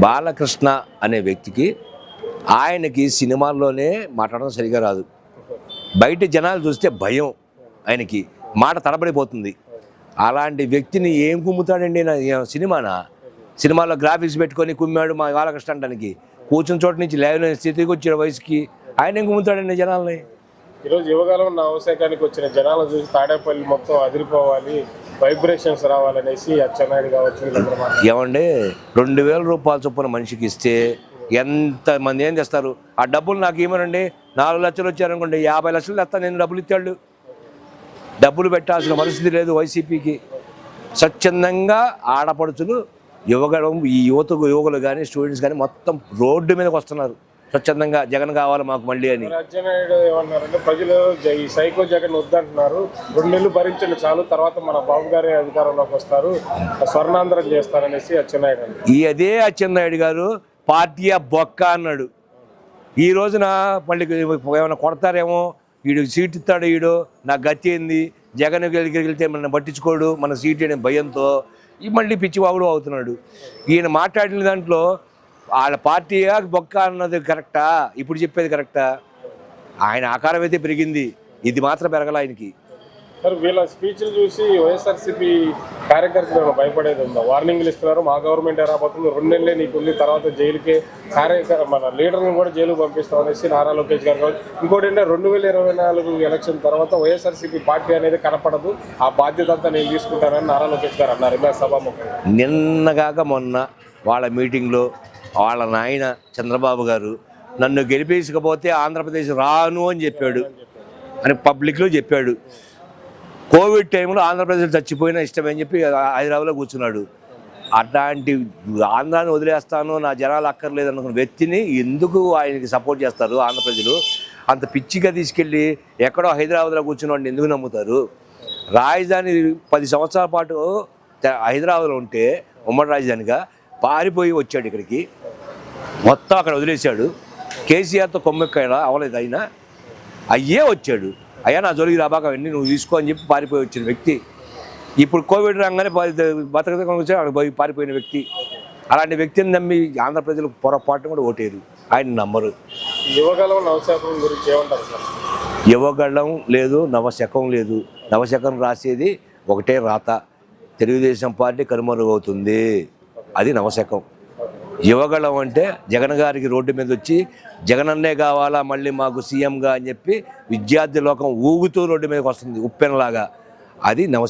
బాలకృష్ణ అనే వ్యక్తికి ఆయనకి సినిమాల్లోనే మాట్లాడడం సరిగా రాదు. బయట జనాలు చూస్తే భయం, ఆయనకి మాట తడబడిపోతుంది. అలాంటి వ్యక్తిని ఏం కుమ్ముతాడండి సినిమాలో గ్రాఫిక్స్ పెట్టుకొని కుమ్మాడు మా బాలకృష్ణ అంటానికి. కూర్చున్న చోట నుంచి లేవలేని స్థితికి వచ్చిన వయసుకి ఆయన ఏం కుమ్ముతాడండి జనాల్ని? ఈరోజు యువకాలం నవశకానికి వచ్చిన జనాలను చూసి తాడేపల్లి మొత్తం అదిరిపోవాలి, వైబ్రేషన్స్ రావాలనేసి అచ్చెన్నాయుడు కావచ్చు. ఏమంటే 2000 రూపాయలు చొప్పున మనిషికి ఇస్తే ఎంతమంది ఏం చేస్తారు? ఆ డబ్బులు నాకు ఏమనండి, 4 లక్షలు వచ్చారనుకోండి, 50 లక్షలు తెస్తాను నేను, డబ్బులు ఇచ్చాడు. డబ్బులు పెట్టాల్సిన పరిస్థితి లేదు వైసీపీకి. స్వచ్ఛందంగా ఆడపడుచులు యువగడం, ఈ యువకులు కానీ స్టూడెంట్స్ కానీ మొత్తం రోడ్డు మీదకి వస్తున్నారు స్వచ్ఛందంగా, జగన్ కావాలి మాకు మళ్ళీ అని. అచ్చెన్నాయుడు ఏమన్నారంటే, ప్రజలు ఈ సైకో జగన్ వద్దంటున్నారు, 2 నెలలు భరించండి చాలు, తర్వాత మన బాబు గారి అధికారంలోకి వస్తారు, స్వర్ణాంధ్రం చేస్తారనేసి అచ్చెన్నాయుడు అన్నారు. అదే అచ్చెన్నాయుడు గారు పార్టీ బొక్క అన్నాడు. ఈ రోజున మళ్ళీ ఏమైనా కొడతారేమో, వీడు సీట్ ఇస్తాడు, వీడు నాకు గతి ఏంది, జగన్ వెళ్తే మన పట్టించుకోడు, మన సీట్ అనే భయంతో మళ్ళీ పిచ్చివాగుడు అవుతున్నాడు. ఈయన మాట్లాడిన దాంట్లో వాళ్ళ పార్టీ బొక్క అన్నది కరెక్టా? ఇప్పుడు చెప్పేది కరెక్టా? ఆయన ఆకారం అయితే పెరిగింది, ఇది మాత్రం పెరగల ఆయనకి. సార్, వీళ్ళ స్పీచ్లు చూసి వైఎస్ఆర్సీపీ కార్యకర్తలు భయపడేది ఉందా? వార్నింగ్లు ఇస్తున్నారు, మా గవర్నమెంట్ రాబోతుంది, 2 నెలలే నీకుంది, తర్వాత జైలుకే మన లీడర్ని కూడా జైలుకు పంపిస్తాం అనేసి నారా లోకేష్ గారు. ఇంకోటి ఏంటంటే 2024 ఎలక్షన్ తర్వాత వైఎస్ఆర్సీపీ పార్టీ అనేది కనపడదు, ఆ బాధ్యత అంతా నేను తీసుకుంటానని నారా లోకేష్ గారు అన్నారు సభాముఖంగా. నిన్నగాక మొన్న వాళ్ళ మీటింగ్లో వాళ్ళ నాయన చంద్రబాబు గారు నన్ను గెలిపించకపోతే ఆంధ్రప్రదేశ్ రాను అని చెప్పాడు, అని పబ్లిక్లో చెప్పాడు. కోవిడ్ టైంలో ఆంధ్రప్రదేశ్ చచ్చిపోయినా ఇష్టమని చెప్పి హైదరాబాద్లో కూర్చున్నాడు. అట్లాంటి ఆంధ్రాన్ని వదిలేస్తాను, నా జనాలు అక్కర్లేదు అనుకున్న వ్యక్తిని ఎందుకు ఆయనకి సపోర్ట్ చేస్తారు ఆంధ్ర ప్రజలు? అంత పిచ్చిగా తీసుకెళ్ళి ఎక్కడో హైదరాబాద్లో కూర్చున్న ఎందుకు నమ్ముతారు? రాజధాని 10 సంవత్సరాల పాటు హైదరాబాద్లో ఉంటే ఉమ్మడి రాజధానిగా పారిపోయి వచ్చాడు ఇక్కడికి, మొత్తం అక్కడ వదిలేశాడు. కేసీఆర్తో కొమ్మెక్కాయలా అవ్వలేదు, అయినా అయ్యే వచ్చాడు. అయ్యా నా జోలికి రాబాక అవన్నీ నువ్వు తీసుకో అని చెప్పి పారిపోయి వచ్చిన వ్యక్తి. ఇప్పుడు కోవిడ్ రాగానే బతకడానికి పారిపోయిన వ్యక్తి. అలాంటి వ్యక్తిని నమ్మి ఆంధ్ర ప్రజలు పొరపాటును కూడా ఓటేరు, ఆయన నమ్మరు. యువగలం నవశకం గురించి ఏమంటారు సార్? యువగళం లేదు, నవశకం లేదు. నవశకం రాసేది ఒకటే రాత, తెలుగుదేశం పార్టీ కనుమరుగవుతుంది, అది నవశకం. యువగళం అంటే జగన్ గారికి రోడ్డు మీద వచ్చి జగనన్నే కావాలా మళ్ళీ మాకు సీఎంగా అని చెప్పి విద్యార్థి లోకం ఊగుతూ రోడ్డు మీదకి వస్తుంది ఉప్పెనలాగా, అది నవశకం.